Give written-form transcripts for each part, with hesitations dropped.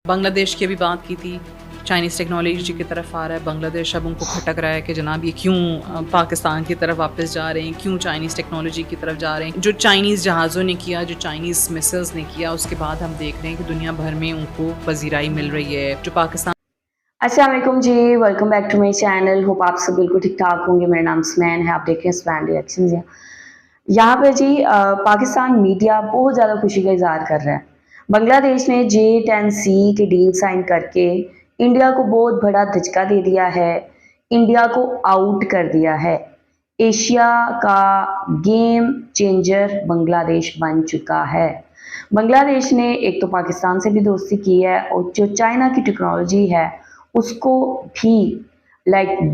بنگلہ دیش کی ابھی بات کی تھی، چائنیز ٹیکنالوجی کی طرف آ رہا ہے بنگلہ دیش، اب ان کو کھٹک رہا ہے کہ جناب یہ کیوں پاکستان کی طرف واپس جا رہے ہیں، کیوں چائنیز ٹیکنالوجی کی طرف جا رہے ہیں. جو چائنیز جہازوں نے کیا، جو چائنیز میسلز نے کیا، اس کے بعد ہم دیکھ رہے ہیں کہ دنیا بھر میں ان کو پذیرائی مل رہی ہے. جو پاکستان السلام علیکم جی، welcome back to my channel. Hope آپ سب بالکل ٹھیک ٹھاک ہوں گے. میرا نام سمین ہے، آپ دیکھ رہے ہیں سمین ریئیکشنز. یہاں پہ جی پاکستان میڈیا بہت زیادہ خوشی کا اظہار کر رہا ہے. بنگلہ دیش نے J10C کے ڈیل سائن کر کے انڈیا کو بہت بڑا دھچکا دے دیا ہے، انڈیا کو آؤٹ کر دیا ہے. ایشیا کا گیم چینجر بنگلہ دیش بن چکا ہے. بنگلہ دیش نے ایک تو پاکستان سے بھی دوستی کی ہے، اور جو چائنا کی ٹیکنالوجی ہے اس کو بھی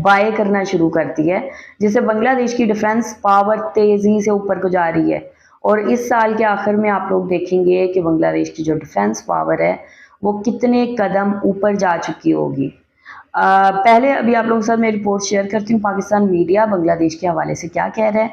بائے کرنا شروع کرتی ہے، جس سے بنگلہ دیش کی ڈیفنس پاور تیزی سے اوپر کو جا رہی ہے. اور اس سال کے آخر میں آپ لوگ دیکھیں گے کہ بنگلہ دیش کی جو ڈیفنس پاور ہے وہ کتنے قدم اوپر جا چکی ہوگی. پہلے ابھی آپ لوگوں کے ساتھ میں رپورٹ شیئر کرتی ہوں پاکستان میڈیا بنگلہ دیش کے حوالے سے کیا کہہ رہے ہیں.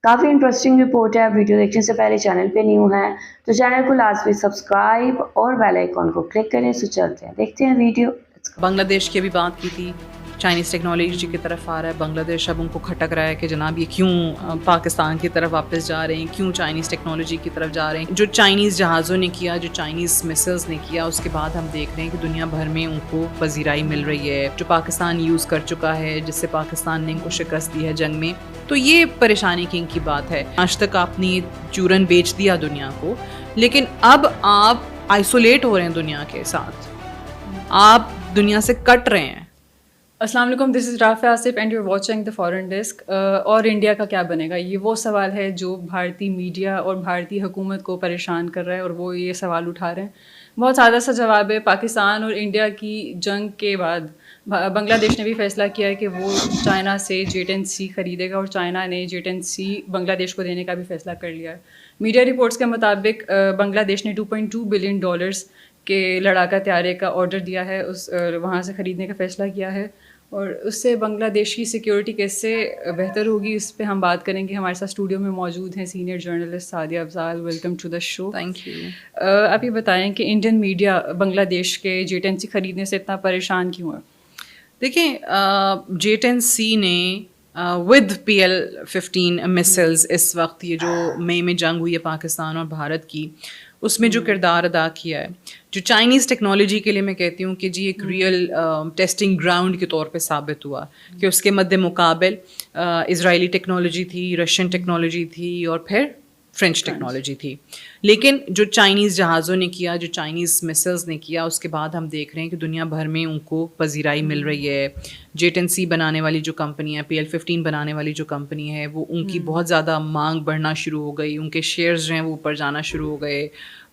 کافی انٹرسٹنگ رپورٹ ہے. ویڈیو دیکھنے سے پہلے چینل پہ نیو ہے تو چینل کو لازمی سبسکرائب اور بیل آئیکن کو کلک کریں. سو چلتے ہیں، دیکھتے ہیں ویڈیو. بنگلہ دیش کی ابھی بات کی تھی، چائنیز ٹیکنالوجی کی طرف آ رہا ہے بنگلہ دیش، اب ان کو کھٹک رہا ہے کہ جناب یہ کیوں پاکستان کی طرف واپس جا رہے ہیں، کیوں چائنیز ٹیکنالوجی کی طرف جا رہے ہیں. جو چائنیز جہازوں نے کیا، جو چائنیز میسلز نے کیا، اس کے بعد ہم دیکھ رہے ہیں کہ دنیا بھر میں ان کو پذیرائی مل رہی ہے. جو پاکستان یوز کر چکا ہے، جس سے پاکستان نے ان کو شکست دی ہے جنگ میں. تو یہ پریشانی کی ان کی بات ہے. آج تک آپ نے چورن بیچ دیا دنیا کو، لیکن اب آپ آئسولیٹ ہو رہے ہیں دنیا کے ساتھ، آپ دنیا سے کٹ رہے ہیں. السلام علیکم، this is Rafay Asif and you watching the foreign desk. اور انڈیا کا کیا بنے گا، یہ وہ سوال ہے جو بھارتی میڈیا اور بھارتی حکومت کو پریشان کر رہا ہے، اور وہ یہ سوال اٹھا رہے ہیں. بہت سادہ سا جواب ہے. پاکستان اور انڈیا کی جنگ کے بعد بنگلہ دیش نے بھی فیصلہ کیا ہے کہ وہ چائنا سے J10C خریدے گا، اور چائنا نے J10C بنگلہ دیش کو دینے کا بھی فیصلہ کر لیا ہے. میڈیا رپورٹس کے مطابق بنگلہ دیش نے $2.2 بلین کے لڑاکا طیارے کا آرڈر دیا ہے، وہاں سے خریدنے کا فیصلہ کیا ہے. اور اس سے بنگلہ دیش کی سیکیورٹی کیسے بہتر ہوگی، اس پہ ہم بات کریں گے. ہمارے ساتھ اسٹوڈیو میں موجود ہیں senior journalist Sadia Afzal. Welcome to the show. Thank you. آپ یہ بتائیں کہ انڈین میڈیا بنگلہ دیش کے J10C خریدنے سے اتنا پریشان کیوں ہے؟ دیکھیں، J10C نے ود PL-15 میسلز اس وقت یہ جو مئی میں جنگ ہوئی ہے پاکستان اور بھارت کی، اس میں جو کردار ادا کیا ہے، جو چائنیز ٹیکنالوجی کے لیے میں کہتی ہوں کہ جی ایک ریئل ٹیسٹنگ گراؤنڈ کے طور پہ ثابت ہوا کہ اس کے مد مقابل اسرائیلی ٹیکنالوجی تھی، رشین ٹیکنالوجی تھی، اور پھر فرینچ ٹیکنالوجی تھی. لیکن جو چائنیز جہازوں نے کیا، جو چائنیز میسلز نے کیا، اس کے بعد ہم دیکھ رہے ہیں کہ دنیا بھر میں ان کو پذیرائی مل رہی ہے. J10C بنانے والی جو کمپنی ہے، PL-15 بنانے والی جو کمپنی ہے، وہ ان کی بہت زیادہ مانگ بڑھنا شروع ہو گئی. ان کے شیئرز جو ہیں وہ اوپر جانا شروع ہو گئے.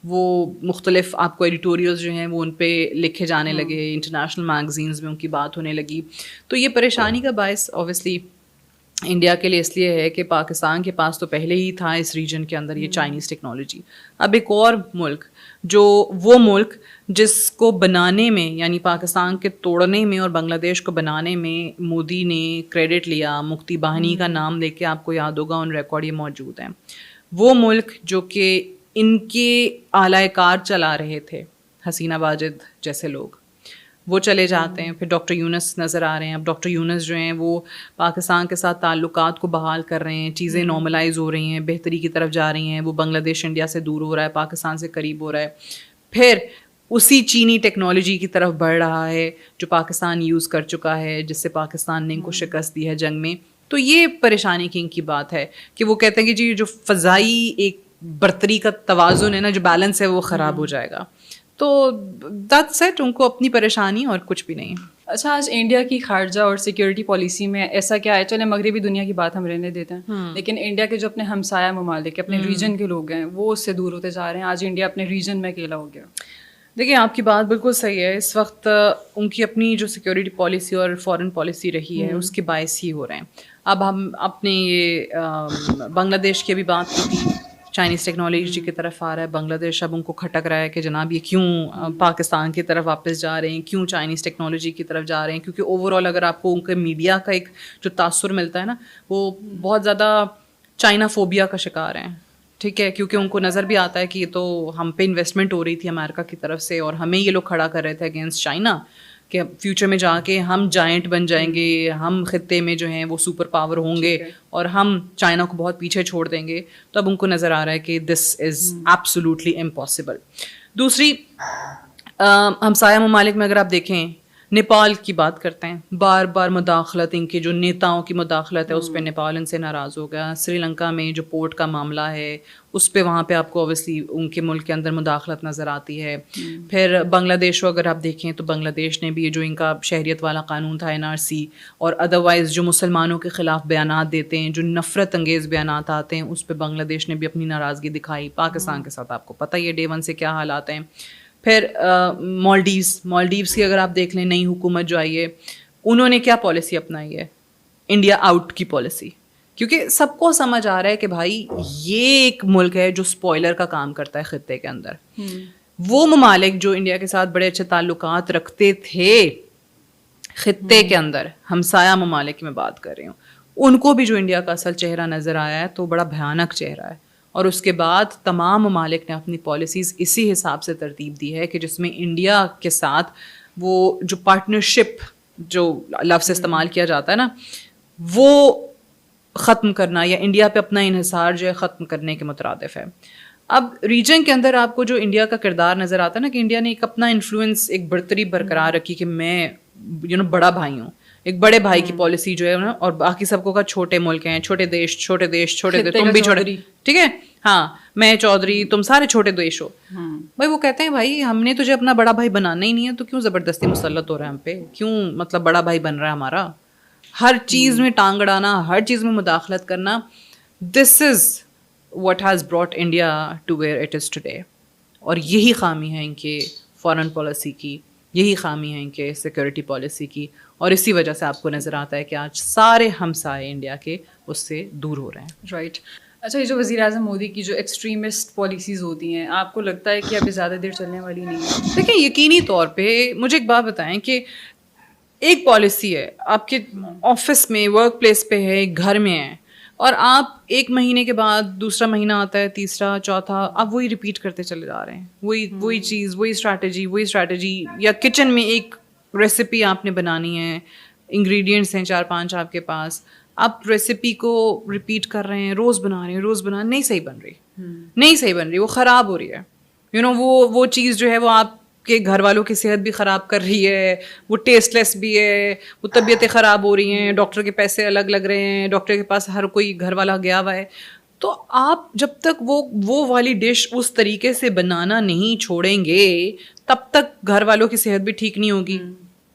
وہ مختلف آپ کو ایڈیٹوریلز جو ہیں وہ ان پہ لکھے جانے لگے، انٹرنیشنل میگزینز میں ان کی بات ہونے لگی. تو یہ پریشانی کا باعث اوبیسلی انڈیا کے لیے اس لیے ہے کہ پاکستان کے پاس تو پہلے ہی تھا اس ریجن کے اندر یہ چائنیز ٹیکنالوجی. اب ایک اور ملک، جو وہ ملک جس کو بنانے میں، یعنی پاکستان کے توڑنے میں اور بنگلہ دیش کو بنانے میں مودی نے کریڈٹ لیا، مکتی باہنی کا نام لے کے، آپ کو یاد ہوگا آن ریکارڈ یہ موجود ہیں. وہ ملک جو کہ ان کے اعلی کار چلا رہے تھے، حسینہ واجد جیسے لوگ، وہ چلے جاتے ہیں. پھر ڈاکٹر یونس نظر آ رہے ہیں. اب ڈاکٹر یونس جو ہیں وہ پاکستان کے ساتھ تعلقات کو بحال کر رہے ہیں، چیزیں نارملائز ہو رہی ہیں، بہتری کی طرف جا رہی ہیں. وہ بنگلہ دیش انڈیا سے دور ہو رہا ہے، پاکستان سے قریب ہو رہا ہے. پھر اسی چینی ٹیکنالوجی کی طرف بڑھ رہا ہے جو پاکستان یوز کر چکا ہے، جس سے پاکستان نے ان کو شکست دی ہے جنگ میں. تو یہ پریشانی کی ان کی بات ہے کہ وہ کہتے ہیں کہ جی جو فضائی ایک برتری کا توازن ہے نا، جو بیلنس ہے وہ خراب ہو جائے گا. تو دیٹس اٹ، ان کو اپنی پریشانی اور کچھ بھی نہیں. اچھا، آج انڈیا کی خارجہ اور سیکیورٹی پالیسی میں ایسا کیا ہے؟ چلے مغربی دنیا کی بات ہم رہنے دیتے ہیں، لیکن انڈیا کے جو اپنے ہمسایہ ممالک، اپنے ریجن کے لوگ ہیں، وہ اس سے دور ہوتے جا رہے ہیں. آج انڈیا اپنے ریجن میں اکیلا ہو گیا. دیکھیں، آپ کی بات بالکل صحیح ہے. اس وقت ان کی اپنی جو سیکیورٹی پالیسی اور فارن پالیسی رہی ہے اس کے باعث ہی ہو رہے ہیں. اب ہم اپنے یہ بنگلہ دیش کی ابھی بات کی تھی، چائنیز ٹیکنالوجی کی طرف آ رہا ہے بنگلہ دیش، اب ان کو کھٹک رہا ہے کہ جناب یہ کیوں پاکستان کی طرف واپس جا رہے ہیں، کیوں چائنیز ٹیکنالوجی کی طرف جا رہے ہیں. کیونکہ اوور آل اگر آپ کو ان کے میڈیا کا ایک جو تاثر ملتا ہے نا، وہ بہت زیادہ چائنا فوبیا کا شکار ہیں. ٹھیک ہے, کیونکہ ان کو نظر بھی آتا ہے کہ یہ تو ہم پہ انویسٹمنٹ ہو رہی تھی امریکہ کی طرف سے, اور ہمیں یہ لوگ کھڑا کر رہے تھے اگینسٹ چائنا کہ فیوچر میں جا کے ہم جائنٹ بن جائیں گے, ہم خطے میں جو ہیں وہ سپر پاور ہوں گے اور ہم چائنا کو بہت پیچھے چھوڑ دیں گے. تو اب ان کو نظر آ رہا ہے کہ دس از ایبسولوٹلی امپاسبل. دوسری ہمسایہ ممالک میں اگر آپ دیکھیں, نیپال کی بات کرتے ہیں, بار بار مداخلت, ان کے جو نیتاؤں کی مداخلت ہے اس پہ نیپال ان سے ناراض ہو گیا. سری لنکا میں جو پورٹ کا معاملہ ہے اس پہ وہاں پہ آپ کو اوبیسلی ان کے ملک کے اندر مداخلت نظر آتی ہے. پھر بنگلہ دیش کو اگر آپ دیکھیں تو بنگلہ دیش نے بھی یہ جو ان کا شہریت والا قانون تھا NRC, اور ادروائز جو مسلمانوں کے خلاف بیانات دیتے ہیں, جو نفرت انگیز بیانات آتے ہیں, اس پہ بنگلہ دیش نے بھی اپنی ناراضگی دکھائی. پاکستان کے ساتھ آپ کو پتہ ہی ہے ڈے ون سے کیا حالات ہیں. پھر مالڈیوز کی اگر آپ دیکھ لیں, نئی حکومت جو آئی ہے انہوں نے کیا پالیسی اپنائی ہے, انڈیا آؤٹ کی پالیسی, کیونکہ سب کو سمجھ آ رہا ہے کہ بھائی یہ ایک ملک ہے جو اسپوائلر کا کام کرتا ہے خطے کے اندر. وہ ممالک جو انڈیا کے ساتھ بڑے اچھے تعلقات رکھتے تھے خطے کے اندر, ہمسایہ ممالک کی میں بات کر رہی ہوں, ان کو بھی جو انڈیا کا اصل چہرہ نظر آیا ہے تو بڑا بھیانک چہرہ ہے. اور اس کے بعد تمام ممالک نے اپنی پالیسیز اسی حساب سے ترتیب دی ہے کہ جس میں انڈیا کے ساتھ وہ جو پارٹنرشپ جو لفظ استعمال کیا جاتا ہے نا, وہ ختم کرنا یا انڈیا پہ اپنا انحصار جو ہے ختم کرنے کے مترادف ہے. اب ریجن کے اندر آپ کو جو انڈیا کا کردار نظر آتا ہے نا کہ انڈیا نے ایک اپنا انفلوئنس, ایک برتری برقرار رکھی کہ میں بڑا بھائی ہوں, ایک بڑے بھائی کی پالیسی جو ہے نا, اور باقی سب کو کا چھوٹے ملک ہیں, چھوٹے دیش, تم بھی چھوٹے, ٹھیک ہے, ہاں میں چودھری, تم سارے چھوٹے دیش ہو. بھائی وہ کہتے ہیں بھائی ہم نے تجھے اپنا بڑا بھائی بنانا ہی نہیں ہے, تو کیوں زبردستی مسلط ہو رہا ہے ہم پہ, کیوں مطلب بڑا بھائی بن رہا ہے ہمارا, ہر چیز میں ٹانگ اڑانا, ہر چیز میں مداخلت کرنا. دس از what has brought India to where it is today. اور یہی خامی ہے ان کے فارن پالیسی کی, یہی خامی ہے ان کے سیکورٹی پالیسی کی, اور اسی وجہ سے آپ کو نظر آتا ہے کہ آج سارے ہمسائے انڈیا کے اس سے دور ہو رہے ہیں. رائٹ. اچھا, یہ جو وزیر اعظم مودی کی جو ایکسٹریمسٹ پالیسیز ہوتی ہیں, آپ کو لگتا ہے کہ اب زیادہ دیر چلنے والی نہیں ہے؟ دیکھیں یقینی طور پہ مجھے ایک بات بتائیں کہ ایک پالیسی ہے آپ کے آفس میں, ورک پلیس پہ ہے, گھر میں ہے, اور آپ ایک مہینے کے بعد دوسرا مہینہ آتا ہے, تیسرا, چوتھا, آپ وہی ریپیٹ کرتے چلے جا رہے ہیں, وہی چیز, وہی اسٹریٹجی. یا کچن میں ایک ریسیپی آپ نے بنانی ہے, انگریڈینٹس ہیں 4-5 آپ کے پاس, آپ ریسیپی کو ریپیٹ کر رہے ہیں, روز بنا رہے ہیں, نہیں صحیح بن رہی, وہ خراب ہو رہی ہے. وہ چیز جو ہے وہ آپ کے گھر والوں کی صحت بھی خراب کر رہی ہے, وہ ٹیسٹ لیس بھی ہے, وہ طبیعتیں خراب ہو رہی ہیں, ڈاکٹر کے پیسے الگ لگ رہے ہیں, ڈاکٹر کے پاس ہر کوئی گھر والا گیا ہوا ہے. تو آپ جب تک وہ والی ڈش اس طریقے سے بنانا نہیں چھوڑیں گے تب تک گھر والوں کی صحت بھی ٹھیک نہیں ہوگی,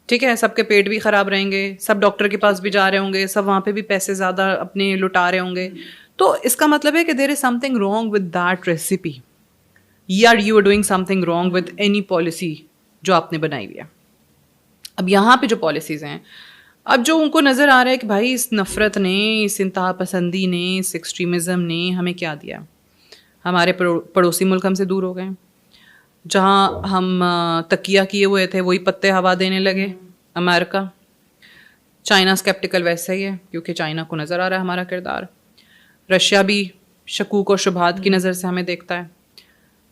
ٹھیک ہے, سب کے پیٹ بھی خراب رہیں گے, سب ڈاکٹر کے پاس بھی جا رہے ہوں گے, سب وہاں پہ بھی پیسے زیادہ اپنے لٹا رہے ہوں گے. تو اس کا مطلب ہے کہ there is something wrong with that recipe, یا you are doing something wrong with any policy جو آپ نے بنائی ہوئی ہے. اب یہاں پہ جو پالیسیز ہیں, اب جو ان کو نظر آ رہا ہے کہ بھائی اس نفرت نے, اس انتہا پسندی نے, اس ایکسٹریمزم نے ہمیں کیا دیا, ہمارے پڑوسی ملک ہم سے دور ہو گئے, جہاں ہم تکیہ کیے ہوئے تھے وہی پتے ہوا دینے لگے امریکہ. چائنا اسکیپٹیکل ویسا ہی ہے کیونکہ چائنا کو نظر آ رہا ہے ہمارا کردار. رشیا بھی شکوک اور شبہات کی نظر سے ہمیں دیکھتا ہے.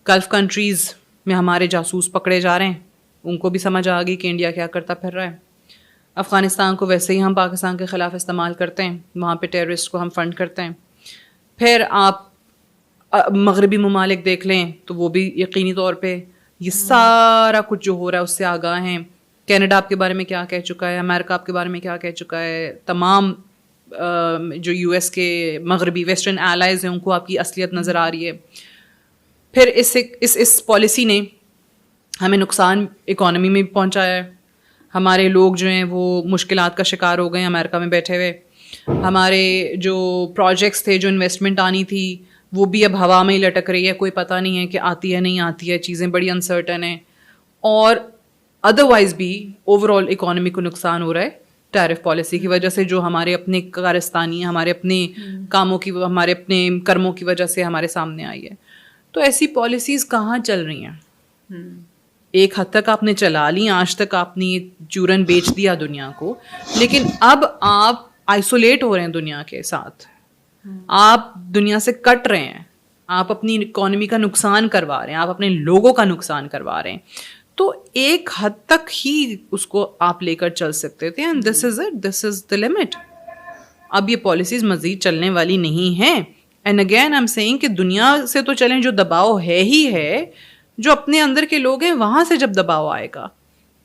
گلف کنٹریز میں ہمارے جاسوس پکڑے جا رہے ہیں, ان کو بھی سمجھ آ گئی کہ انڈیا کیا کرتا پھر رہا ہے. افغانستان کو ویسے ہی ہم پاکستان کے خلاف استعمال کرتے ہیں, وہاں پہ ٹیررسٹ کو ہم فنڈ کرتے ہیں. پھر آپ مغربی ممالک دیکھ لیں تو وہ بھی یقینی طور پہ یہ سارا کچھ جو ہو رہا ہے اس سے آگاہ ہیں. کینیڈا آپ کے بارے میں کیا کہہ چکا ہے, امریکہ آپ کے بارے میں کیا کہہ چکا ہے, تمام جو US کے مغربی ویسٹرن ایلائز ہیں ان کو آپ کی اصلیت نظر آ رہی ہے. پھر اس پالیسی نے ہمیں نقصان اکانومی میں بھی پہنچایا ہے. ہمارے لوگ جو ہیں وہ مشکلات کا شکار ہو گئے ہیں امریکہ میں بیٹھے ہوئے. ہمارے جو پروجیکٹس تھے, جو انویسٹمنٹ آنی تھی, وہ بھی اب ہوا میں ہی لٹک رہی ہے, کوئی پتہ نہیں ہے کہ آتی ہے نہیں آتی ہے, چیزیں بڑی انسرٹن ہیں. اور ادروائز بھی اوور آل اکانومی کو نقصان ہو رہا ہے ٹیرف پالیسی کی وجہ سے, جو ہمارے اپنے کارستانی, ہمارے اپنے کاموں کی, ہمارے اپنے کرموں کی وجہ سے ہمارے سامنے آئی ہے. تو ایسی پالیسیز کہاں چل رہی ہیں؟ ایک حد تک آپ نے چلا لی, آج تک آپ نے چورن بیچ دیا دنیا کو, لیکن اب آپ آئسولیٹ ہو رہے ہیں دنیا کے ساتھ, آپ دنیا سے کٹ رہے ہیں, آپ اپنی اکانومی کا نقصان کروا رہے ہیں, آپ اپنے لوگوں کا نقصان کروا رہے ہیں. تو ایک حد تک ہی اس کو آپ لے کر چل سکتے تھے, and this is it, this is the limit. اب یہ پالیسیز مزید چلنے والی نہیں ہیں. And again I'm seeing کہ دنیا سے تو چلیں, جو دباؤ ہے ہی ہے, جو اپنے اندر کے لوگ ہیں وہاں سے جب دباؤ آئے گا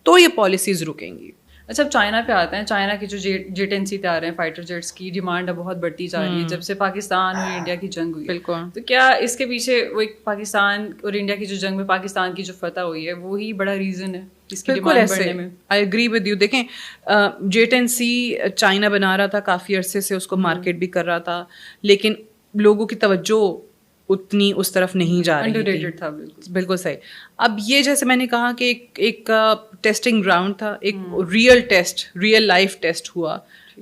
تو یہ پالیسیز رکیں گی. اچھا, اب چائنا پہ آتے ہیں. چائنا کی جو J-10C تیار ہیں فائٹر جیٹس کی ڈیمانڈ اب بہت بڑھتی جا رہی ہے جب سے پاکستان اور انڈیا کی جنگ ہوئی. بالکل. تو کیا اس کے پیچھے وہ ایک پاکستان اور انڈیا کی جو جنگ میں پاکستان کی جو فتح ہوئی ہے وہی بڑا ریزن ہے اس کی ڈیمانڈ بڑھنے میں؟ I agree with you. دیکھیں J-10C چائنا بنا رہا تھا, کافی عرصے سے اس کو مارکیٹ بھی کر رہا تھا, لیکن لوگوں کی توجہ اتنی اس طرف نہیں جا رہی انڈرریٹڈ تھا. بالکل صحیح. اب یہ جیسے میں نے کہا کہ ایک ٹیسٹنگ گراؤنڈ تھا, ایک real test, real life test ہوا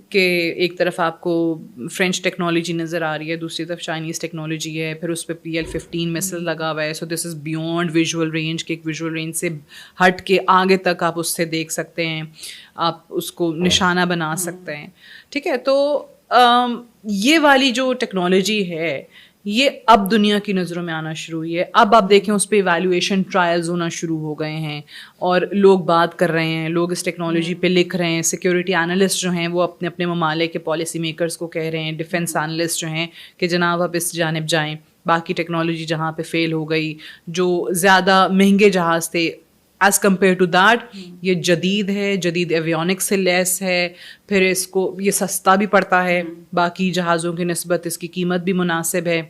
کہ ایک طرف آپ کو فرینچ ٹیکنالوجی نظر آ رہی ہے, دوسری طرف چائنیز ٹیکنالوجی ہے, پھر اس پہ PL-15 مسل لگا ہوا ہے. سو دس از بیونڈ ویژول رینج, کہ ایک ویژول رینج سے ہٹ کے آگے تک آپ اس سے دیکھ سکتے ہیں, آپ اس کو نشانہ بنا سکتے ہیں. ٹھیک ہے, تو یہ والی جو ٹیکنالوجی ہے یہ اب دنیا کی نظروں میں آنا شروع ہوئی ہے. اب آپ دیکھیں اس پہ ایویلویشن ٹرائلز ہونا شروع ہو گئے ہیں اور لوگ بات کر رہے ہیں, لوگ اس ٹیکنالوجی پہ لکھ رہے ہیں. سیکیورٹی انالسٹ جو ہیں وہ اپنے اپنے ممالک کے پالیسی میکرز کو کہہ رہے ہیں, ڈیفینس انالسٹ جو ہیں کہ جناب آپ اس جانب جائیں, باقی ٹیکنالوجی جہاں پہ فیل ہو گئی, جو زیادہ مہنگے جہاز تھے ایز کمپیئر ٹو دیٹ یہ جدید ہے, جدید ایویونکس سے لیس ہے, پھر اس کو یہ سستا بھی پڑتا ہے باقی جہازوں کی نسبت, اس کی قیمت بھی مناسب ہے.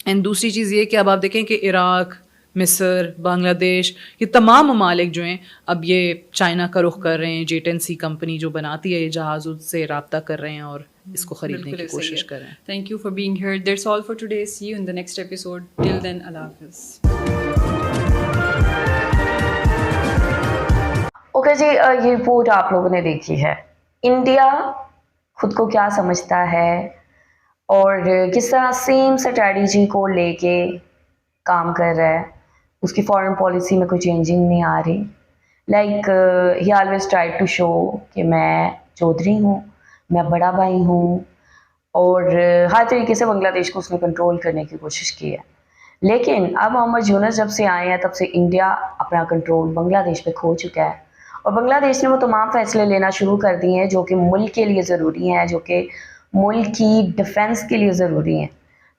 اینڈ دوسری چیز یہ کہ اب آپ دیکھیں کہ عراق, مصر, بنگلہ دیش, یہ تمام ممالک جو ہیں اب یہ چائنا کا رخ کر رہے ہیں. J-10C کمپنی جو بناتی ہے یہ جہاز, اس سے رابطہ کر رہے ہیں اور اس کو خریدنے کی کوشش کر رہے ہیں. Thank you for being here. That's all for today. See you in the next episode. Till then, اللہ حافظ. اوکے جی, یہ رپورٹ آپ لوگوں نے دیکھی ہے. انڈیا خود کو کیا سمجھتا ہے اور کس طرح سیم اسٹریٹجی کو لے کے کام کر رہا ہے. اس کی فارن پالیسی میں کوئی چینجنگ نہیں آ رہی. Like he always try to show کہ میں چودھری ہوں, میں بڑا بھائی ہوں, اور ہر طریقے سے بنگلہ دیش کو اس نے کنٹرول کرنے کی کوشش کی ہے. لیکن اب محمد یونس جب سے آئے ہیں تب سے انڈیا اپنا کنٹرول بنگلہ دیش پہ کھو چکا ہے, اور بنگلہ دیش نے وہ تمام فیصلے لینا شروع کر دیے ہیں جو کہ ملک کے لیے ضروری ہیں, جو کہ ملک کی ڈیفنس کے لیے ضروری ہیں.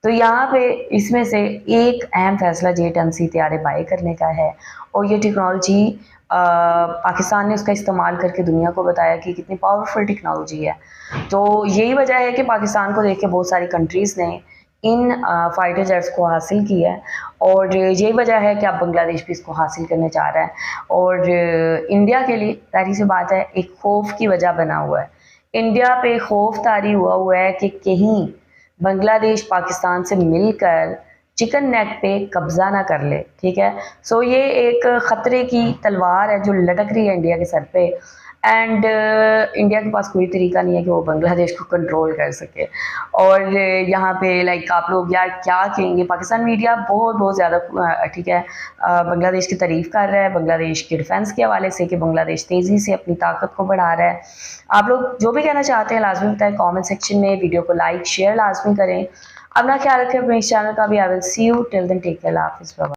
تو یہاں پہ اس میں سے ایک اہم فیصلہ J-10C طیارے بائی کرنے کا ہے, اور یہ ٹیکنالوجی پاکستان نے اس کا استعمال کر کے دنیا کو بتایا کہ کتنی پاورفل ٹیکنالوجی ہے. تو یہی وجہ ہے کہ پاکستان کو دیکھ کے بہت ساری کنٹریز نے ان فائٹر جیٹس کو حاصل کیا ہے, اور یہی وجہ ہے کہ اب بنگلہ دیش بھی اس کو حاصل کرنے چاہ رہا ہے. اور انڈیا کے لیے ظاہر سی بات ہے ایک خوف کی وجہ بنا ہوا ہے. انڈیا پہ خوف طاری ہوا ہے کہ کہیں بنگلہ دیش پاکستان سے مل کر چکن نیک پہ قبضہ نہ کر لے. ٹھیک ہے, سو یہ ایک خطرے کی تلوار ہے جو لٹک رہی ہے انڈیا کے سر پہ, اینڈ انڈیا کے پاس کوئی طریقہ نہیں ہے کہ وہ بنگلہ دیش کو کنٹرول کر سکے. اور یہاں پہ لائک آپ لوگ یار کیا کہیں گے, پاکستان میڈیا بہت زیادہ ٹھیک ہے بنگلہ دیش کی تعریف کر رہا ہے, بنگلہ دیش کے ڈیفنس کے حوالے سے کہ بنگلہ دیش تیزی سے اپنی طاقت کو بڑھا رہا ہے. آپ لوگ جو بھی کہنا چاہتے ہیں لازمی بتائیں کامنٹ سیکشن میں, ویڈیو کو لائک شیئر لازمی کریں. اپنا خیال رکھیں, اپنے اس چینل کا بھی. آئی ول سی you till then, take care, اللہ حافظ.